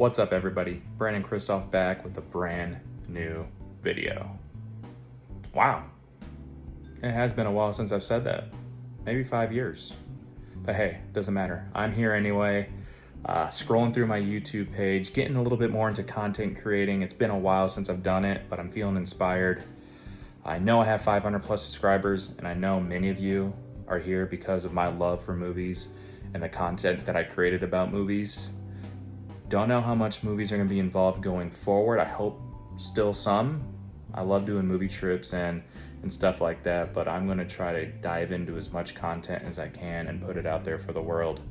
What's up, everybody? Brandon Christoph back with a brand new video. Wow. It has been a while since I've said that. Maybe 5 years. But hey, doesn't matter. I'm here anyway, scrolling through my YouTube page, getting a little bit more into content creating. It's been a while since I've done it, but I'm feeling inspired. I know I have 500 plus subscribers, and I know many of you are here because of my love for movies and the content that I created about movies. Don't know how much movies are going to be involved going forward. I hope still some. I love doing movie trips and stuff like that, but I'm going to try to dive into as much content as I can and put it out there for the world.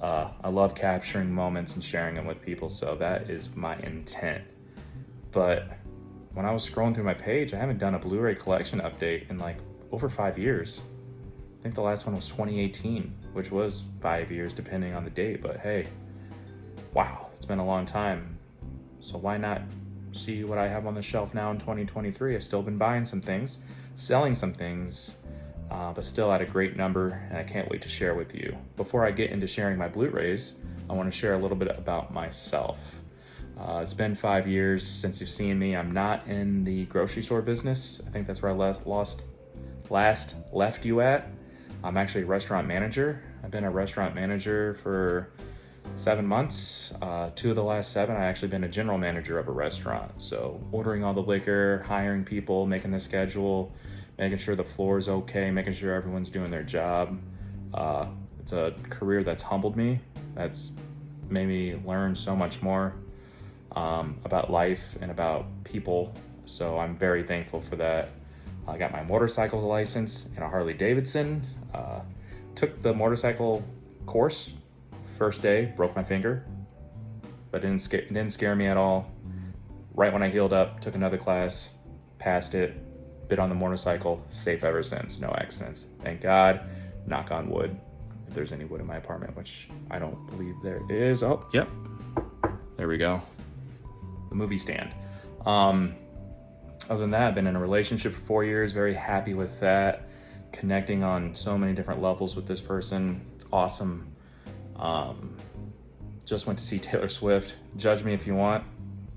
I love capturing moments and sharing them with people, so that is my intent. But when I was scrolling through my page, I haven't done a Blu-ray collection update in like over 5 years. I think the last one was 2018, which was 5 years depending on the date, but hey, wow, it's been a long time. So why not see what I have on the shelf now in 2023? I've still been buying some things, selling some things, but still at a great number, and I can't wait to share with you. Before I get into sharing my Blu-rays, I want to share a little bit about myself. It's been 5 years since you've seen me. I'm not in the grocery store business. I think that's where I last left you at. I'm actually a restaurant manager. I've been a restaurant manager for 7 months. 2 of the last 7, I actually been a general manager of a restaurant. So ordering all the liquor, hiring people, making the schedule, making sure the floor is okay, making sure everyone's doing their job. It's a career that's humbled me. That's made me learn so much more about life and about people. So I'm very thankful for that. I got my motorcycle license and a Harley Davidson. Took the motorcycle course. First day, broke my finger, but didn't scare me at all. Right when I healed up, took another class, passed it, bit on the motorcycle, safe ever since, no accidents. Thank God, knock on wood, if there's any wood in my apartment, which I don't believe there is. Oh, yep, there we go, the movie stand. Other than that, I've been in a relationship for 4 years, very happy with that, connecting on so many different levels with this person. It's awesome. Just went to see Taylor Swift. Judge me if you want,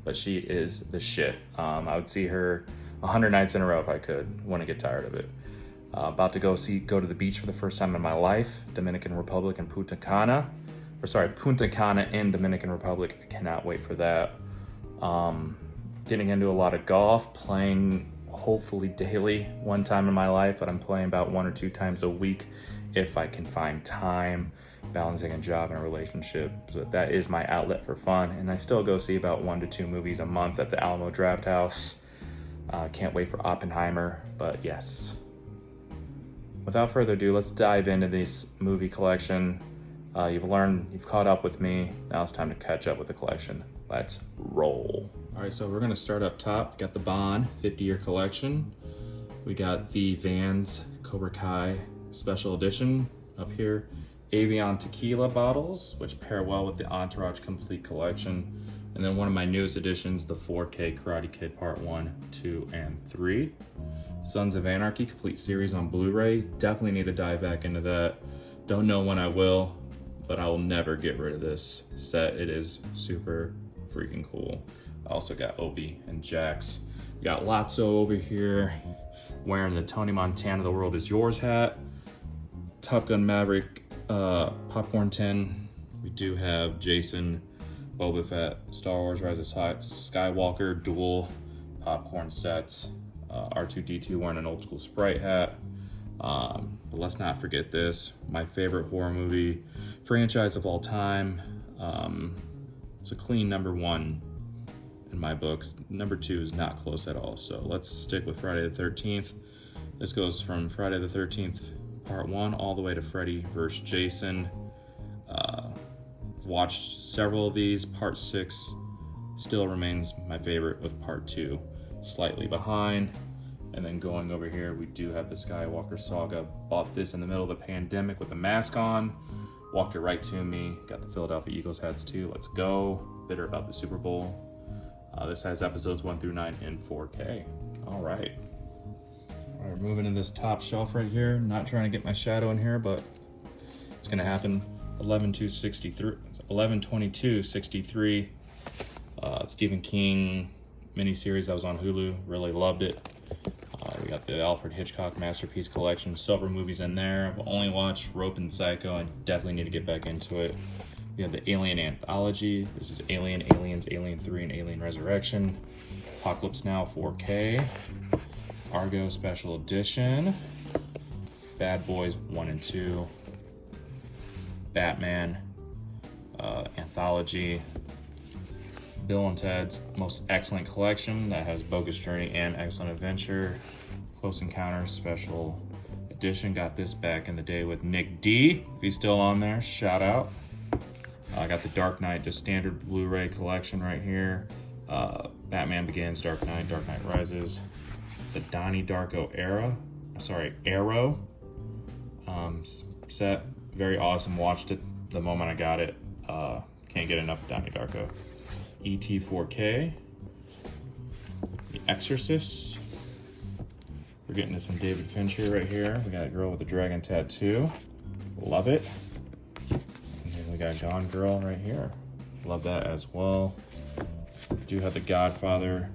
but she is the shit. I would see her 100 nights in a row if I could. Wouldn't get tired of it. About to go to the beach for the first time in my life. Dominican Republic and Punta Cana in Dominican Republic. I cannot wait for that. Getting into a lot of golf, playing hopefully daily one time in my life, but I'm playing about 1 or 2 times a week if I can find time, balancing a job and a relationship. So that is my outlet for fun, and I still go see about 1 to 2 movies a month at the Alamo Draft House. Can't wait for Oppenheimer, but yes. Without further ado, let's dive into this movie collection. You've caught up with me. Now it's time to catch up with the collection. Let's roll. All right, so we're gonna start up top. Got the Bond 50-year collection. We got the Vans Cobra Kai Special Edition up here. Avion tequila bottles, which pair well with the Entourage Complete Collection. And then one of my newest editions, the 4K Karate Kid Part 1, 2, and 3. Sons of Anarchy Complete Series on Blu-ray. Definitely need to dive back into that. Don't know when I will, but I will never get rid of this set. It is super freaking cool. I also got Opie and Jax. We got Lotso over here wearing the Tony Montana The World Is Yours hat. Top Gun Maverick popcorn tin. We do have Jason, Boba Fett, Star Wars Rise of Skywalker dual popcorn sets. R2-D2 wearing an old school Sprite hat. But let's not forget this, my favorite horror movie franchise of all time. It's a clean number 1 in my books. Number 2 is not close at all. So let's stick with Friday the 13th. This goes from Friday the 13th Part 1 all the way to Freddy vs. Jason. Watched several of these. Part 6 still remains my favorite, with Part 2 slightly behind. And then going over here, we do have the Skywalker Saga. Bought this in the middle of the pandemic with a mask on. Walked it right to me. Got the Philadelphia Eagles hats too. Let's go. Bitter about the Super Bowl. This has episodes 1 through 9 in 4K. All right. We're moving to this top shelf right here. Not trying to get my shadow in here, but it's gonna happen. 11/22/63 Stephen King miniseries that was on Hulu. Really loved it. We got the Alfred Hitchcock Masterpiece Collection. Several movies in there. I've only watched Rope and Psycho. I definitely need to get back into it. We have the Alien Anthology. This is Alien, Aliens, Alien 3, and Alien Resurrection. Apocalypse Now 4K. Argo Special Edition. Bad Boys 1 and 2. Batman Anthology. Bill and Ted's Most Excellent Collection that has Bogus Journey and Excellent Adventure. Close Encounters Special Edition. Got this back in the day with Nick D. If he's still on there, shout out. I got the Dark Knight, just standard Blu-ray collection right here. Batman Begins, Dark Knight Rises. The Donnie Darko Arrow set. Very awesome. Watched it the moment I got it. Can't get enough of Donnie Darko. E.T. 4K. The Exorcist. We're getting to some David Fincher right here. We got a Girl with a Dragon Tattoo. Love it. And then we got Gone Girl right here. Love that as well. We do have The Godfather,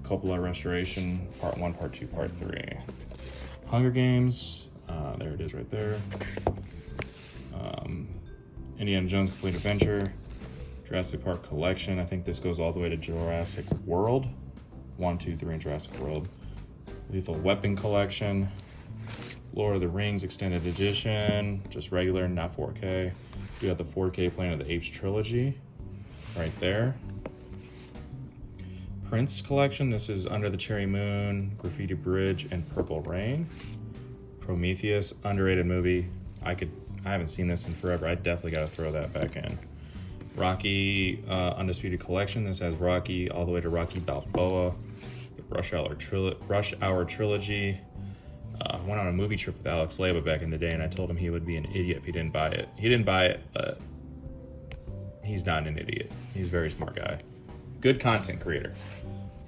Coppola Restoration, Part 1, Part 2, Part 3. Hunger Games. There it is right there. Indiana Jones Complete Adventure. Jurassic Park Collection. I think this goes all the way to Jurassic World. 1, 2, 3 in Jurassic World. Lethal Weapon Collection. Lord of the Rings Extended Edition. Just regular, not 4K. We got the 4K Planet of the Apes trilogy right there. Prince Collection. This is Under the Cherry Moon, Graffiti Bridge, and Purple Rain. Prometheus, underrated movie. I haven't seen this in forever. I definitely got to throw that back in. Rocky Undisputed Collection. This has Rocky all the way to Rocky Balboa. The Rush Hour Trilogy. I went on a movie trip with Alex Leba back in the day, and I told him he would be an idiot if he didn't buy it. He didn't buy it, but he's not an idiot. He's a very smart guy. Good content creator.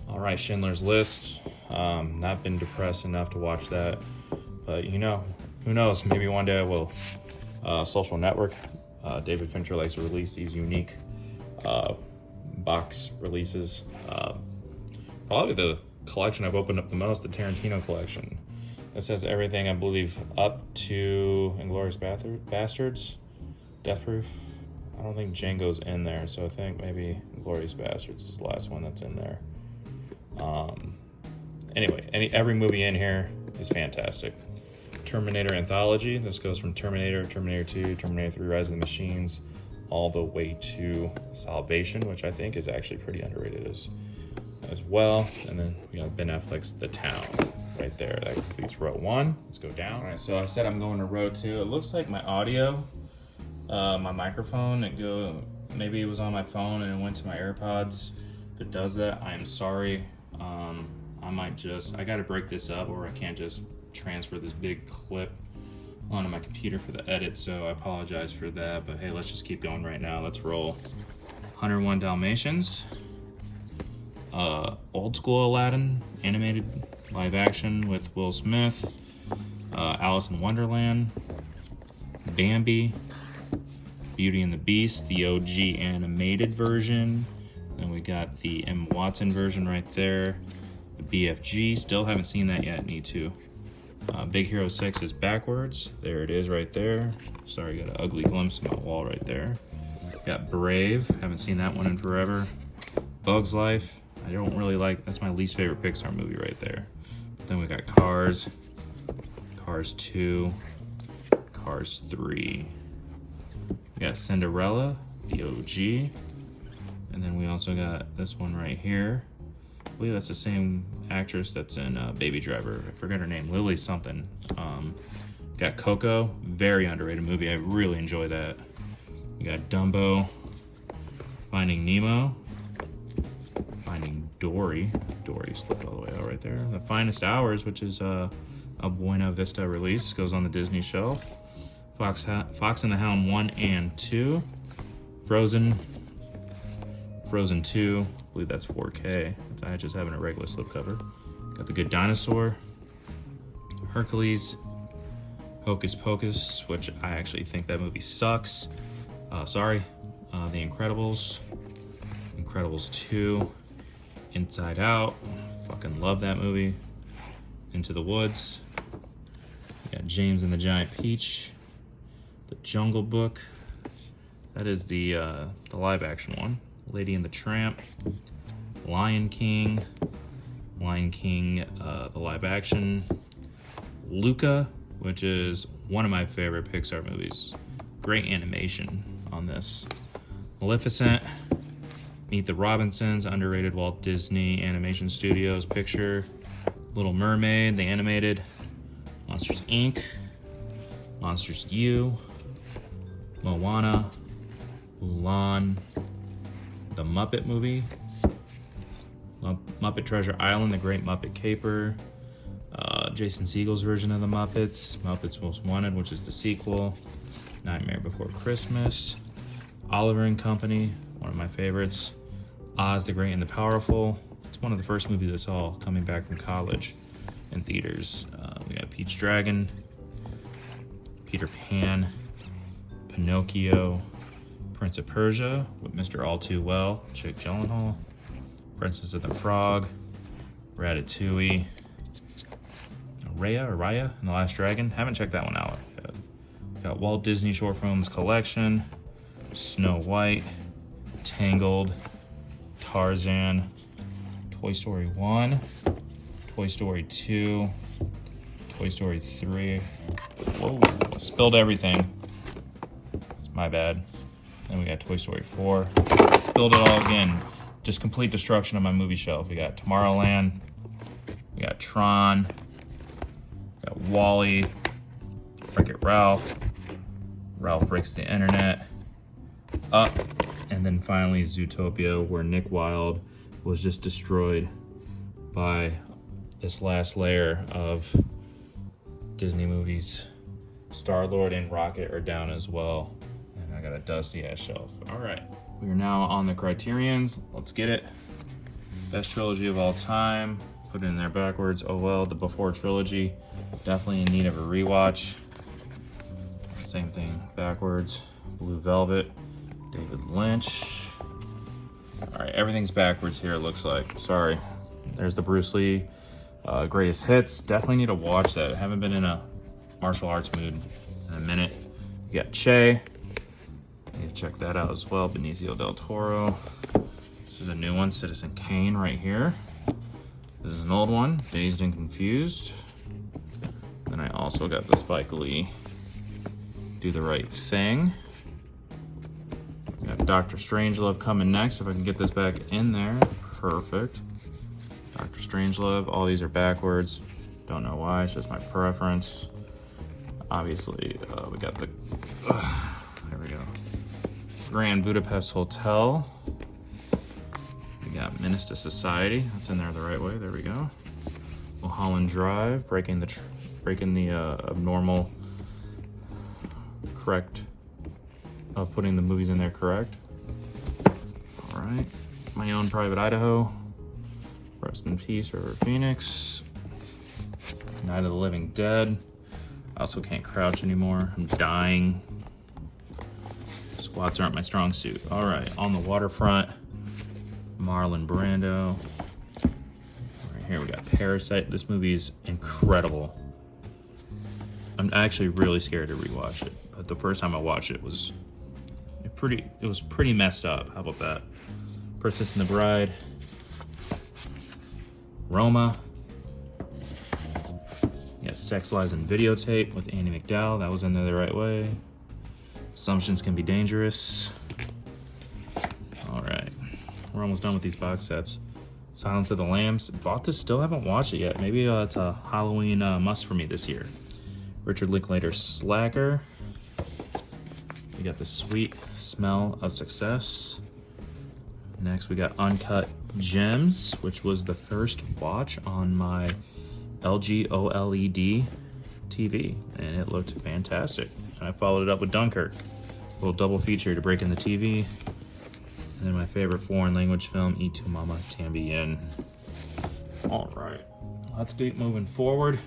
All right, Schindler's List. Not been depressed enough to watch that, but who knows? Maybe one day I will. Social Network. David Fincher likes to release these unique box releases. Probably the collection I've opened up the most, the Tarantino collection. This has everything, I believe, up to Inglourious Bastards, Death Proof. I don't think Django's in there, so I think maybe Inglourious Bastards is the last one that's in there. Anyway, every movie in here is fantastic. Terminator Anthology. This goes from Terminator, Terminator 2, Terminator 3, Rise of the Machines, all the way to Salvation, which I think is actually pretty underrated as well. And then we got Ben Affleck's The Town right there. That completes row 1. Let's go down. All right, so I said I'm going to row 2. It looks like my audio, my microphone, maybe it was on my phone and it went to my AirPods. If it does that, I am sorry. I got to break this up, or I can't just transfer this big clip onto my computer for the edit, so I apologize for that, but hey, let's just keep going right now. Let's roll. 101 Dalmatians, old school Aladdin, animated live action with Will Smith, Alice in Wonderland, Bambi, Beauty and the Beast, the OG animated version, then we got the M. Watson version right there, the BFG, still haven't seen that yet, need to. Big Hero 6 is backwards. There it is right there. Sorry, got an ugly glimpse of my wall right there. Got Brave. Haven't seen that one in forever. Bug's Life. I don't really like, that's my least favorite Pixar movie right there. Then we got Cars. Cars 2. Cars 3. We got Cinderella, the OG. And then we also got this one right here. I believe that's the same actress that's in Baby Driver. I forgot her name, Lily something. Got Coco, very underrated movie. I really enjoy that. We got Dumbo, Finding Nemo, Finding Dory. Dory slipped all the way out right there. The Finest Hours, which is a Buena Vista release, goes on the Disney shelf. Fox and the Hound 1 and 2. Frozen 2. I believe that's 4K. I just have it in a regular slipcover. Got The Good Dinosaur, Hercules, Hocus Pocus, which I actually think that movie sucks. The Incredibles, Incredibles 2, Inside Out, fucking love that movie. Into the Woods. We got James and the Giant Peach, The Jungle Book. That is the live action one. Lady and the Tramp, Lion King, the live action, Luca, which is one of my favorite Pixar movies. Great animation on this. Maleficent, Meet the Robinsons, underrated Walt Disney Animation Studios picture. Little Mermaid, the animated. Monsters Inc., Monsters U, Moana, Mulan, The Muppet Movie, Muppet Treasure Island, The Great Muppet Caper, Jason Segel's version of The Muppets, Muppets Most Wanted, which is the sequel, Nightmare Before Christmas, Oliver and Company, one of my favorites, Oz the Great and the Powerful. It's one of the first movies I saw coming back from college in theaters. We got Pete's Dragon, Peter Pan, Pinocchio, Prince of Persia with Mr. All Too Well, Jake Gyllenhaal, Princess and the Frog, Ratatouille, Raya and the Last Dragon. Haven't checked that one out yet. We got Walt Disney Short Films Collection, Snow White, Tangled, Tarzan, Toy Story 1, Toy Story 2, Toy Story 3. Whoa, I spilled everything. It's my bad. Then we got Toy Story 4. Spilled it all again. Just complete destruction of my movie shelf. We got Tomorrowland. We got Tron. We got Wall-E. Wreck-It Ralph. Ralph Breaks the Internet. Up. And then finally Zootopia, where Nick Wilde was just destroyed by this last layer of Disney movies. Star-Lord and Rocket are down as well. And I got a dusty ass shelf. All right, we are now on the Criterions. Let's get it. Best trilogy of all time. Put it in there backwards. Oh well, the Before trilogy. Definitely in need of a rewatch. Same thing backwards. Blue Velvet, David Lynch. All right, everything's backwards here, it looks like. Sorry. There's the Bruce Lee Greatest Hits. Definitely need to watch that. I haven't been in a martial arts mood in a minute. You got Che. Need to check that out as well. Benicio del Toro. This is a new one, Citizen Kane right here. This is an old one, Dazed and Confused. Then I also got the Spike Lee Do the Right Thing. We got Dr. Strangelove coming next. If I can get this back in there, perfect. Dr. Strangelove, all these are backwards. Don't know why, it's just my preference. Obviously, we got the, there we go. Grand Budapest Hotel. We got Menace to Society. That's in there the right way, there we go. Mulholland Drive, breaking the abnormal correct of putting the movies in there correct. All right, My Own Private Idaho. Rest in peace, River Phoenix. Night of the Living Dead. I also can't crouch anymore. I'm dying. Squats aren't my strong suit. All right, On the Waterfront. Marlon Brando. Right here we got Parasite. This movie's incredible. I'm actually really scared to rewatch it, but the first time I watched it was pretty messed up. How about that? Princess and the Bride. Roma. Yeah, Sex, Lies, and Videotape with Andie MacDowell. That was in there the right way. Assumptions Can Be Dangerous. All right, we're almost done with these box sets. Silence of the Lambs. Bought this, still haven't watched it yet. Maybe it's a Halloween must for me this year. Richard Linklater's Slacker. We got The Sweet Smell of Success. Next, we got Uncut Gems, which was the first watch on my LG OLED TV, and it looked fantastic. And I followed it up with Dunkirk, a little double feature to break in the TV. And then my favorite foreign language film, Y Tu Mama Tambien. All right, let's keep moving forward.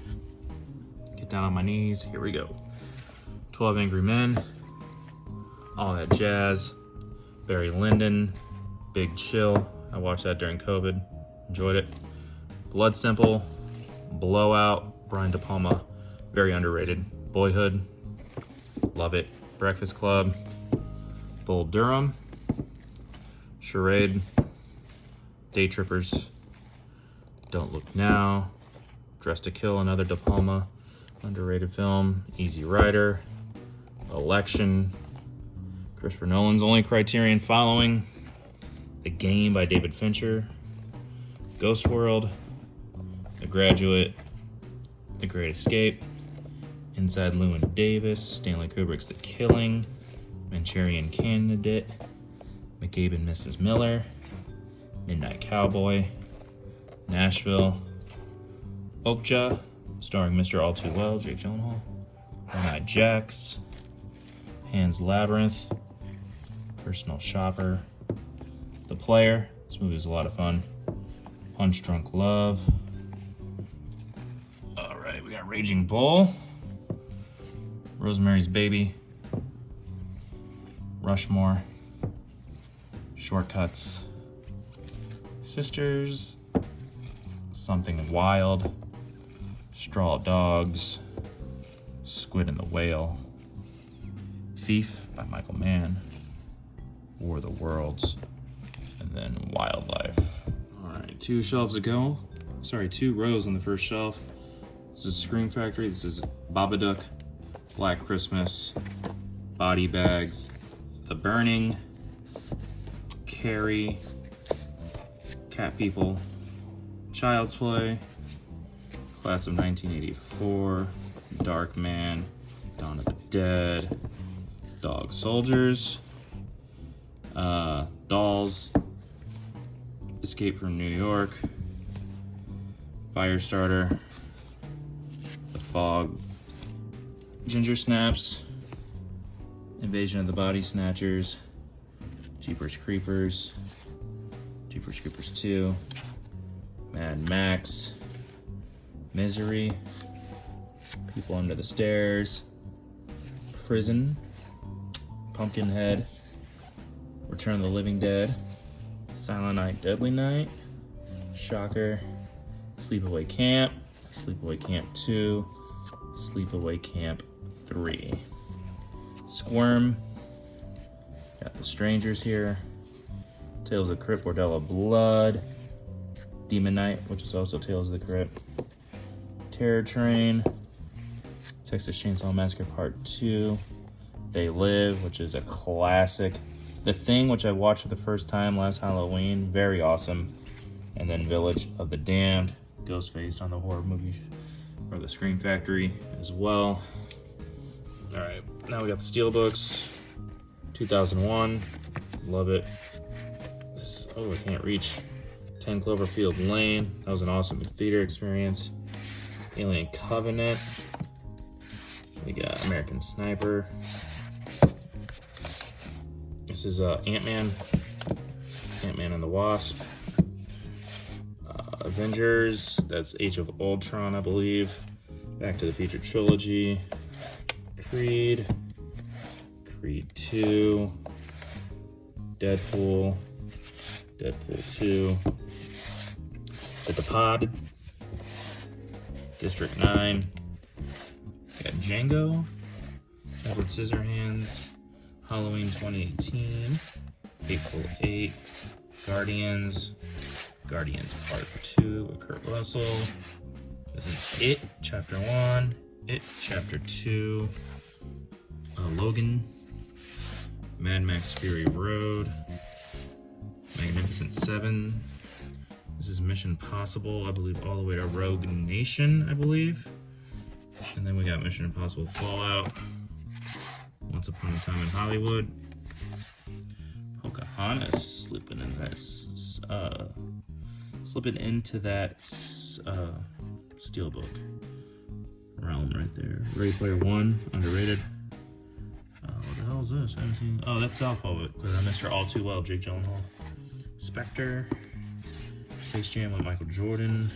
Get down on my knees, here we go. 12 Angry Men, All That Jazz, Barry Lyndon, Big Chill. I watched that during COVID. Enjoyed it. Blood Simple, Blowout, Brian De Palma, very underrated. Boyhood, love it. Breakfast Club, Bull Durham, Charade, Day Trippers, Don't Look Now, Dress to Kill, another De Palma, underrated film. Easy Rider, Election, Christopher Nolan's only Criterion following, The Game by David Fincher, Ghost World, The Graduate, The Great Escape, Inside Llewyn Davis, Stanley Kubrick's The Killing, Manchurian Candidate, McCabe and Mrs. Miller, Midnight Cowboy, Nashville, Okja, starring Mr. All Too Well, Jake Gyllenhaal, One-Eyed Jacks, Pan's Labyrinth, Personal Shopper, The Player. This movie is a lot of fun. Punch Drunk Love. All right, we got Raging Bull, Rosemary's Baby, Rushmore, Shortcuts, Sisters, Something Wild, Straw Dogs, Squid and the Whale, Thief by Michael Mann, War of the Worlds, and then Wildlife. All right, 2 rows on the first shelf. This is Scream Factory. This is Babadook, Black Christmas, Body Bags, The Burning, Carrie, Cat People, Child's Play, Class of 1984, Dark Man, Dawn of the Dead, Dog Soldiers, Dolls, Escape from New York, Firestarter, The Fog, Ginger Snaps, Invasion of the Body Snatchers, Jeepers Creepers, Jeepers Creepers 2, Mad Max, Misery, People Under the Stairs, Prison, Pumpkinhead, Return of the Living Dead, Silent Night, Deadly Night, Shocker, Sleepaway Camp, Sleepaway Camp 2, Sleepaway Camp 3, Squirm, got The Strangers here, Tales of the Crypt, Bordello Blood, Demon Knight, which is also Tales of the Crypt, Terror Train, Texas Chainsaw Massacre Part 2, They Live, which is a classic, The Thing, which I watched for the first time last Halloween, very awesome, and then Village of the Damned, Ghostface on the horror movie, or the Scream Factory as well. All right, now we got the Steelbooks, 2001, love it. I can't reach. 10 Cloverfield Lane, that was an awesome theater experience. Alien Covenant, we got American Sniper. This is Ant-Man and the Wasp. Avengers, that's Age of Ultron, I believe. Back to the Future Trilogy. Creed 2, Deadpool 2, The Pod, District 9, we got Django, Edward Scissorhands, Halloween 2018, Hateful Eight, Guardians Part 2 with Kurt Russell. This is It, Chapter 1, It, Chapter 2, Logan, Mad Max Fury Road, Magnificent Seven. This is Mission Impossible, I believe, all the way to Rogue Nation, I believe. And then we got Mission Impossible Fallout, Once Upon a Time in Hollywood, Pocahontas, slipping into that Steelbook realm right there. Ready Player One, underrated. What the hell is this? I haven't seen. Oh, that's Southpaw, because I missed her all too well. Jake Gyllenhaal. Spectre, Space Jam with Michael Jordan,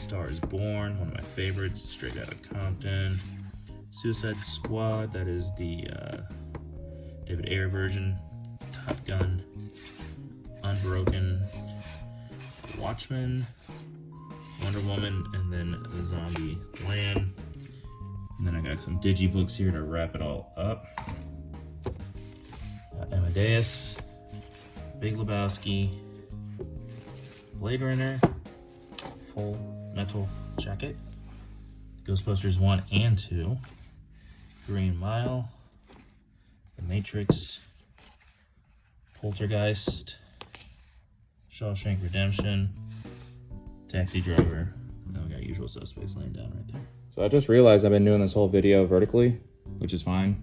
Star is Born, one of my favorites, Straight Outta Compton, Suicide Squad, that is the David Ayer version, Top Gun, Unbroken, Watchmen, Wonder Woman, and then Zombie Land. And then I got some digibooks here to wrap it all up. Amadeus, Big Lebowski, Blade Runner, Full Metal Jacket, Ghostbusters 1 and 2, Green Mile, The Matrix, Poltergeist, Shawshank Redemption, Taxi Driver. Then we got Usual Suspects laying down right there. So I just realized I've been doing this whole video vertically, which is fine.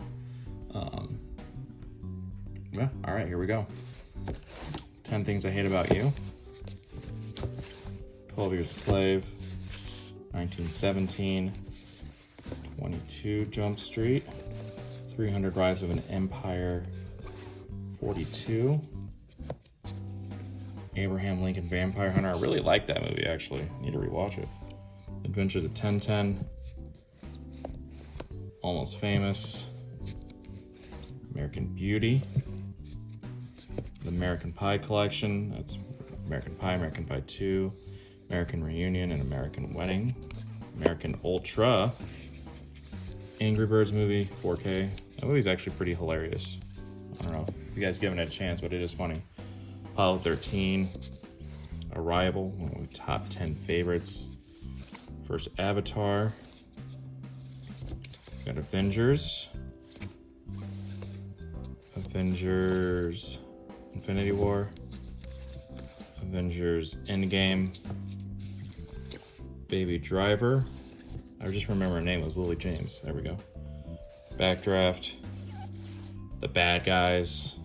Yeah, all right, here we go. 10 Things I Hate About You. 12 Years a Slave. 1917. 22 Jump Street. 300 Rise of an Empire. 42. Abraham Lincoln Vampire Hunter. I really like that movie, actually. Need to rewatch it. Adventures of 1010. Almost Famous. American Beauty. The American Pie Collection. That's American Pie 2, American Reunion, and American Wedding. American Ultra. Angry Birds movie, 4K. That movie's actually pretty hilarious. I don't know if you guys given it a chance, but it is funny. Apollo 13. Arrival, one of my top 10 favorites. First Avatar. Got Avengers. Infinity War. Avengers Endgame. Baby Driver. I just remember her name was Lily James. There we go. Backdraft. The Bad Guys.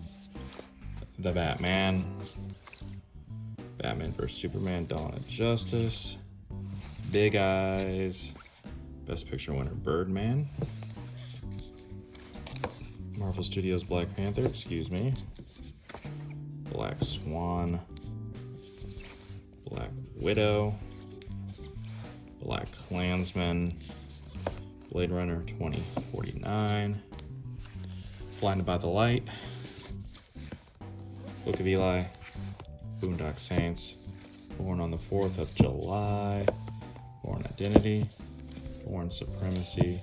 The Batman. Batman vs. Superman. Dawn of Justice. Big Eyes. Best Picture winner Birdman. Marvel Studios Black Panther, excuse me. Black Swan. Black Widow. Black Klansman. Blade Runner 2049. Blinded by the Light. Book of Eli. Boondock Saints. Born on the 4th of July. Born Identity. Born Supremacy.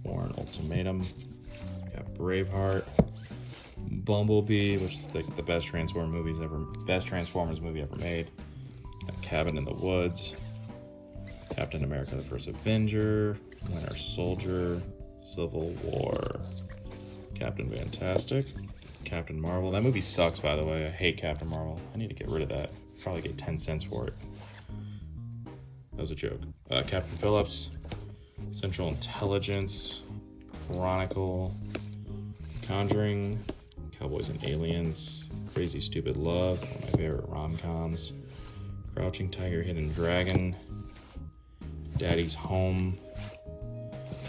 Born Ultimatum. Got Braveheart. Bumblebee, which is the best Transformers movie ever made. Got Cabin in the Woods. Captain America: The First Avenger. Winter Soldier. Civil War. Captain Fantastic. Captain Marvel. That movie sucks, by the way. I hate Captain Marvel. I need to get rid of that. Probably get 10 cents for it. That was a joke. Captain Phillips. Central Intelligence. Chronicle. Conjuring. Cowboys and Aliens. Crazy Stupid Love. One of my favorite rom-coms. Crouching Tiger, Hidden Dragon. Daddy's Home.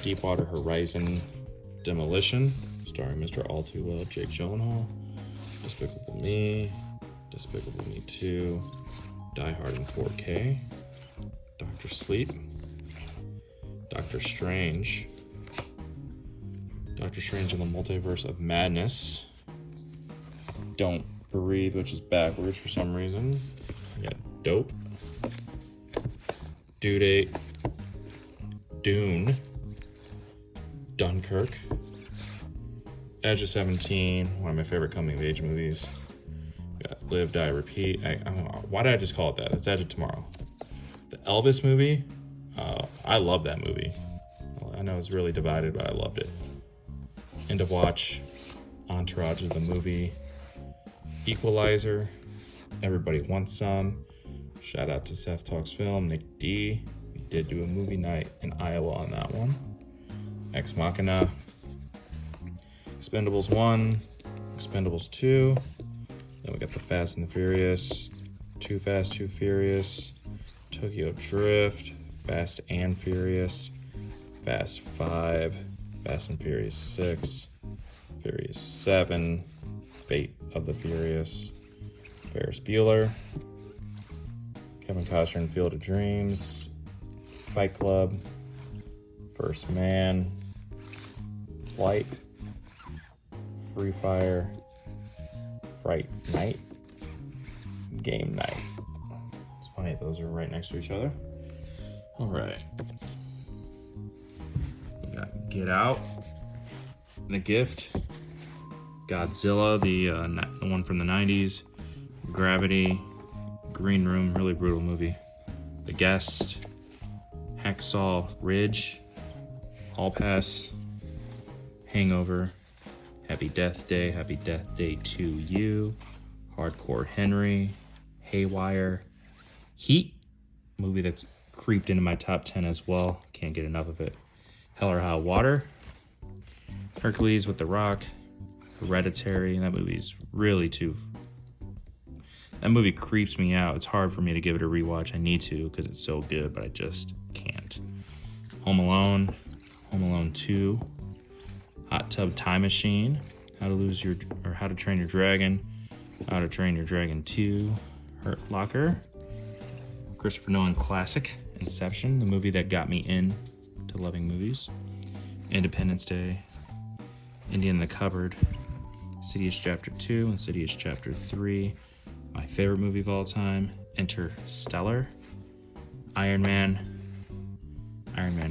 Deepwater Horizon. Demolition, starring Mr. All Too Well, Jake Gyllenhaal. Despicable Me. Despicable Me 2. Die Hard in 4K. Doctor Sleep. Doctor Strange. Doctor Strange in the Multiverse of Madness. Don't Breathe, which is backwards for some reason. Yeah, Dope. Due Date. Dune. Dunkirk. Edge of 17, one of my favorite coming-of-age movies. We got Live, Die, Repeat. I don't know, why did I just call it that? That's Edge of Tomorrow. The Elvis movie, I love that movie. I know it's really divided, but I loved it. End of Watch. Entourage of the movie. Equalizer. Everybody Wants Some. Shout out to Seth Talks Film, Nick D. We did do a movie night in Iowa on that one. Ex Machina. Expendables 1. Expendables 2. Then we got The Fast and the Furious. Too Fast, Too Furious. Tokyo Drift. Fast and Furious. Fast 5. Fast and Furious 6. Furious 7. Fate of the Furious. Ferris Bueller. Kevin Costner in Field of Dreams. Fight Club. First Man. Flight. Free Fire. Fright Night. Game Night. It's funny, those are right next to each other. All right. We got Get Out, The Gift, Godzilla, the one from the 90s, Gravity, Green Room, really brutal movie, The Guest, Hacksaw Ridge, All Pass, Hangover, Happy Death Day 2 You, Hardcore Henry, Haywire, Heat, movie that's creeped into my top 10 as well, can't get enough of it, Hell or High Water, Hercules with The Rock, Hereditary, and that movie's really that movie creeps me out. It's hard for me to give it a rewatch. I need to because it's so good, but I just can't. Home Alone 2, Hot Tub Time Machine, How to Train Your Dragon, How to Train Your Dragon 2, Hurt Locker, Christopher Nolan classic, Inception, the movie that got me into loving movies, Independence Day, Indian in the Cupboard, Insidious Chapter 2, Insidious Chapter 3, my favorite movie of all time, Interstellar, Iron Man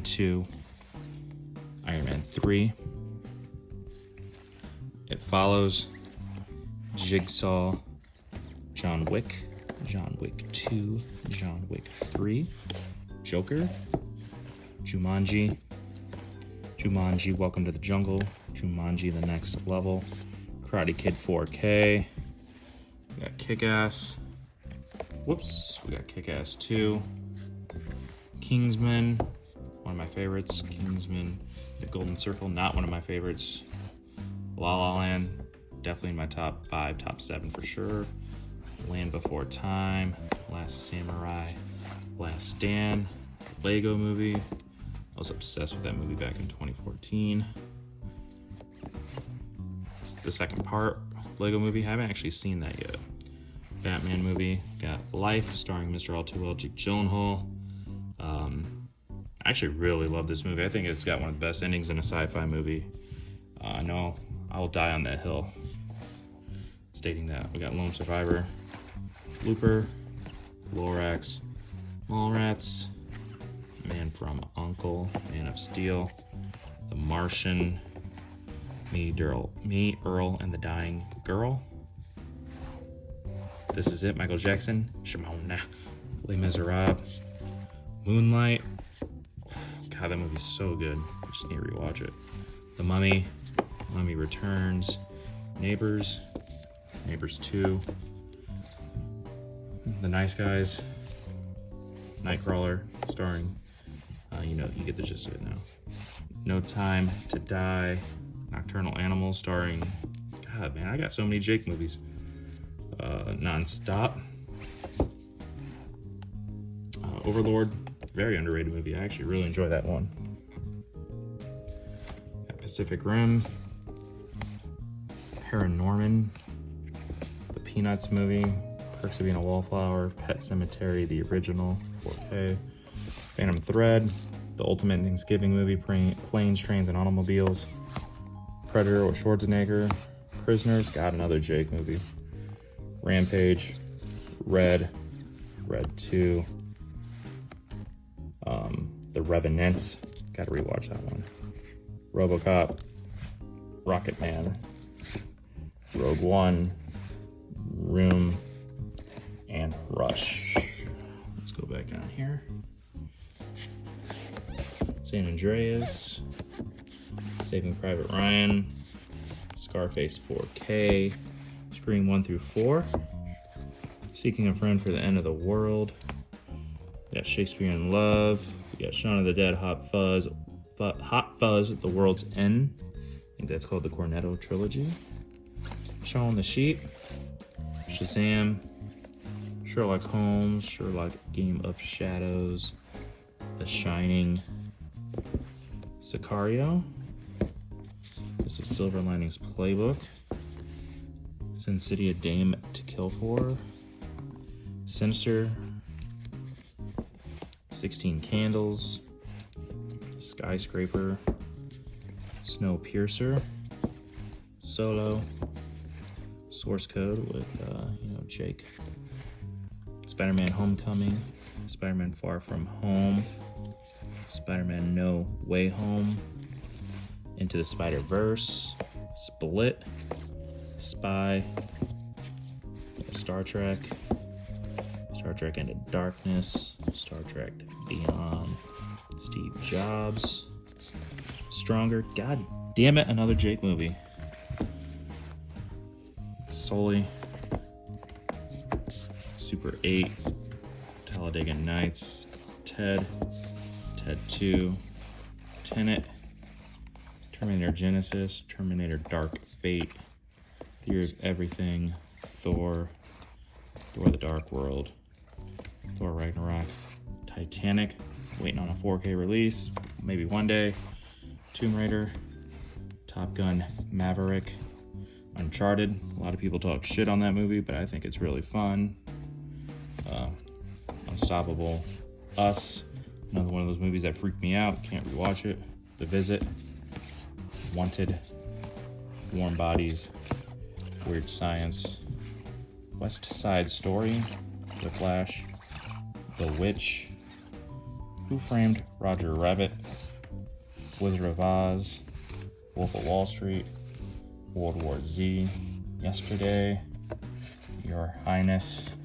2, Iron Man 3, It Follows, Jigsaw, John Wick 2, John Wick 3, Joker, Jumanji, Welcome to the Jungle, Jumanji The Next Level, Karate Kid 4K, we got Kick-Ass, we got Kick-Ass 2, Kingsman, one of my favorites, Kingsman, The Golden Circle, not one of my favorites, La La Land, definitely in my top 5, top 7 for sure, Land Before Time, Last Samurai, Last Stand, Lego Movie, I was obsessed with that movie back in 2014. It's the second part, Lego Movie, I haven't actually seen that yet. Batman movie, got Life, starring Mr. All Too Well, Jake Gyllenhaal. I actually really love this movie. I think it's got one of the best endings in a sci-fi movie. I know I will die on that hill stating that. We got Lone Survivor, Looper, Lorax, Mallrats, Man from U.N.C.L.E., Man of Steel, The Martian, Me, Earl, and the Dying Girl. This Is It, Michael Jackson, Shimona, Les Miserables, Moonlight. God, that movie's so good. I just need to rewatch it. The Mummy, Mummy Returns, Neighbors 2, The Nice Guys, Nightcrawler, starring, you get the gist of it now. No Time to Die, Nocturnal Animals, starring, God man, I got so many Jake movies. Non-Stop, Overlord, very underrated movie. I actually really enjoy that one. Got Pacific Rim, Paranorman, The Peanuts movie, Perks of Being a Wallflower, Pet Sematary, the original, 4K, Phantom Thread, The Ultimate Thanksgiving Movie, Planes, Trains, and Automobiles, Predator with Schwarzenegger, Prisoners, got another Jake movie, Rampage, Red 2, The Revenant, gotta rewatch that one, RoboCop, Rocket Man, Rogue One, Room, and Rush. Let's go back down here. San Andreas, Saving Private Ryan, Scarface 4K, Scream 1 through 4, Seeking a Friend for the End of the World. We got Shakespeare in Love. We got Shaun of the Dead, Hot Fuzz, The World's End. I think that's called the Cornetto Trilogy. Shaun the Sheep, Shazam, Sherlock Holmes, Sherlock Game of Shadows, The Shining, Sicario. This is Silver Linings Playbook. Sin City, A Dame to Kill For, Sinister, 16 Candles, Skyscraper, Snowpiercer, Solo, Source Code with Jake Spider-Man Homecoming, Spider-Man Far From Home, Spider-Man No Way Home, Into the Spider-Verse, Split, Spy, Star Trek Into Darkness, Star Trek Beyond, Steve Jobs, Stronger, god damn it, another Jake movie, Sully, Super 8, Talladega Nights, Ted 2, Tenet, Terminator Genesis, Terminator Dark Fate, Theory of Everything, Thor the Dark World, Thor Ragnarok, Titanic, waiting on a 4K release, maybe one day, Tomb Raider, Top Gun Maverick, Uncharted. A lot of people talk shit on that movie, but I think it's really fun. Unstoppable, Us, another one of those movies that freaked me out, can't rewatch it. The Visit, Wanted, Warm Bodies, Weird Science, West Side Story, Whiplash, The Witch, Who Framed Roger Rabbit, Wizard of Oz, Wolf of Wall Street, World War Z, Yesterday, Your Highness,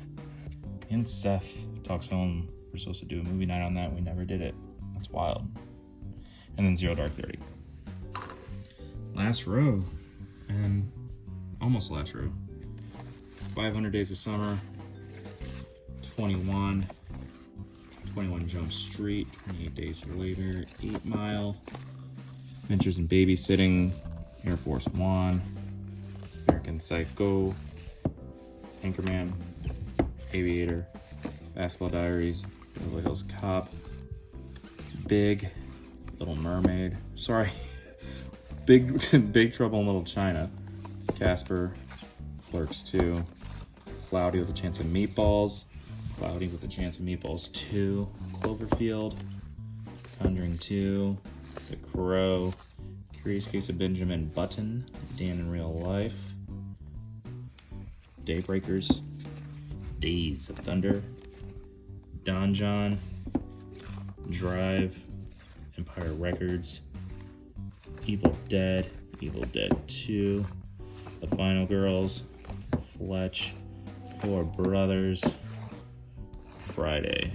Inceth. Talks home. We're supposed to do a movie night on that. We never did it. That's wild. And then Zero Dark 30. Last row. And almost last row. 500 Days of Summer. 21 Jump Street. 28 Days Later. 8 Mile. Adventures in Babysitting. Air Force One. American Psycho. Anchorman. Aviator. Basketball Diaries, Beverly Hills Cop, Big, Little Mermaid, Big Trouble in Little China, Casper, Clerks 2, Cloudy with a Chance of Meatballs, 2, Cloverfield, Conjuring 2, The Crow, Curious Case of Benjamin Button, Dan in Real Life, Daybreakers, Days of Thunder, Don John, Drive, Empire Records, Evil Dead 2, The Final Girls, Fletch, Four Brothers, Friday.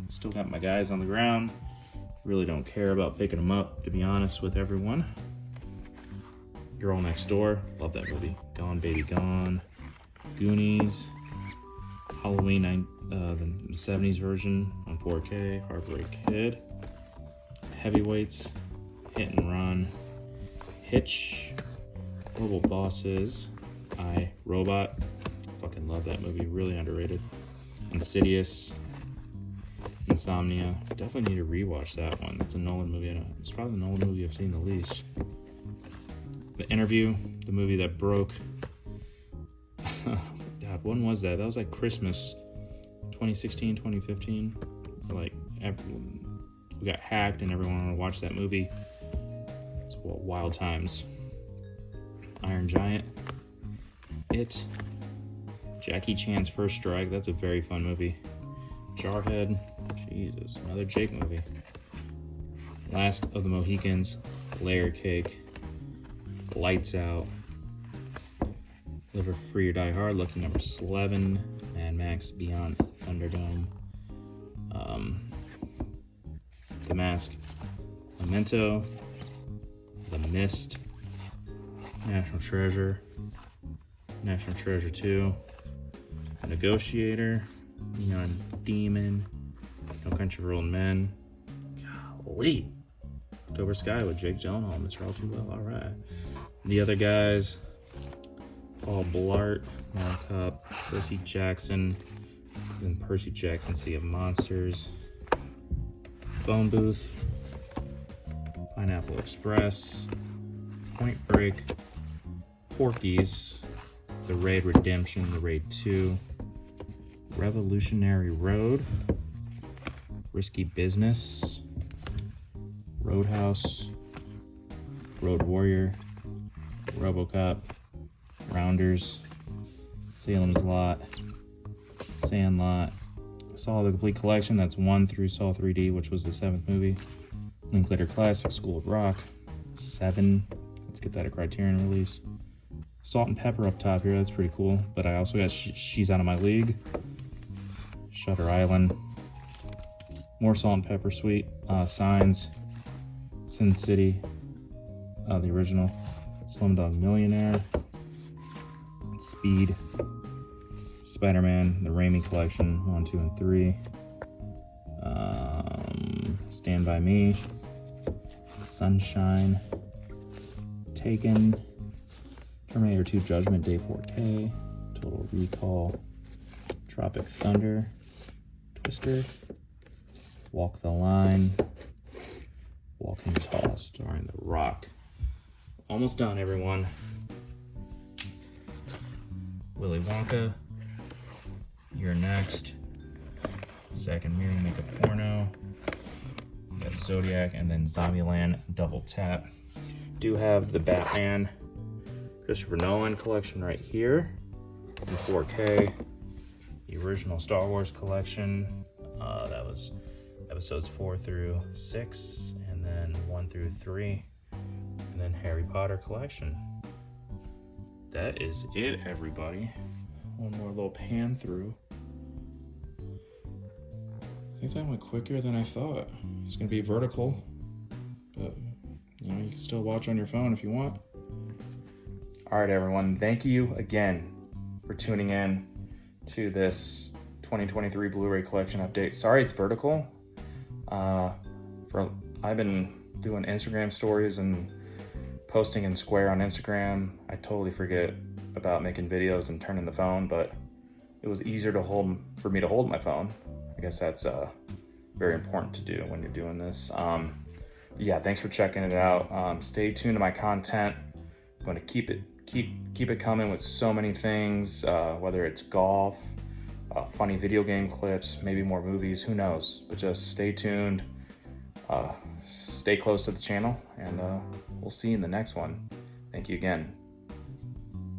Still got my guys on the ground. Really don't care about picking them up, to be honest with everyone. Girl Next Door, love that movie. Gone Baby Gone, Goonies, Halloween, the 70s version on 4K, Heartbreak Kid, Heavyweights, Hit and Run, Hitch, Horrible Bosses, I, Robot, fucking love that movie, really underrated, Insidious, Insomnia, definitely need to rewatch that one. It's a Nolan movie, it's probably the Nolan movie I've seen the least. The Interview, the movie that broke, God, when was that? That was like Christmas 2016, 2015. Like, we got hacked and everyone wanted to watch that movie. It's wild times. Iron Giant. It. Jackie Chan's First Strike. That's a very fun movie. Jarhead. Jesus, another Jake movie. Last of the Mohicans. Layer Cake. Lights Out. Live or Free or Die Hard, Lucky Number 11, Mad Max Beyond Thunderdome, The Mask, Memento, The Mist, National Treasure 2, Negotiator, Neon Demon, No Country for Old Men, golly, October Sky with Jake Gyllenhaal, Mr. All Too Well, alright. The Other Guys, Paul Blart, Mall Cop, Percy Jackson, then Percy Jackson, Sea of Monsters, Phone Booth, Pineapple Express, Point Break, Porky's, The Raid Redemption, The Raid 2, Revolutionary Road, Risky Business, Roadhouse, Road Warrior, RoboCop, Rounders, Salem's Lot, Sandlot, Saw the complete collection. That's 1 through Saw 3D, which was the 7th movie. Linklater Classic, School of Rock. 7. Let's get that a Criterion release. Salt and Pepper up top here. That's pretty cool. But I also got She's Out of My League. Shutter Island. More Salt and Pepper Sweet. Signs. Sin City. The original. Slumdog Millionaire. Speed. Spider-Man, the Raimi collection, 1, 2, and 3. Stand By Me. Sunshine. Taken. Terminator 2 Judgment Day 4K. Total Recall. Tropic Thunder. Twister. Walk the Line. Walking Tall, starring The Rock. Almost done, everyone. Willy Wonka. You're Next. Second Mary Make a Porno. We got Zodiac, and then Zombieland Double Tap. Do have the Batman Christopher Nolan collection right here in 4K. The original Star Wars collection. That was episodes 4 through 6, and then 1 through 3, and then Harry Potter collection. That is it, everybody. One more little pan through. I think that went quicker than I thought. It's gonna be vertical, but you know, you can still watch on your phone if you want. All right, everyone. Thank you again for tuning in to this 2023 Blu-ray collection update. Sorry it's vertical. I've been doing Instagram stories and posting in Square on Instagram. I totally forget about making videos and turning the phone, but it was easier for me to hold my phone. I guess that's very important to do when you're doing this. Yeah, thanks for checking it out. Stay tuned to my content. I'm going to keep it coming with so many things, whether it's golf, funny video game clips, maybe more movies, who knows? But just stay tuned, stay close to the channel, and we'll see you in the next one. Thank you again.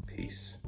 Peace.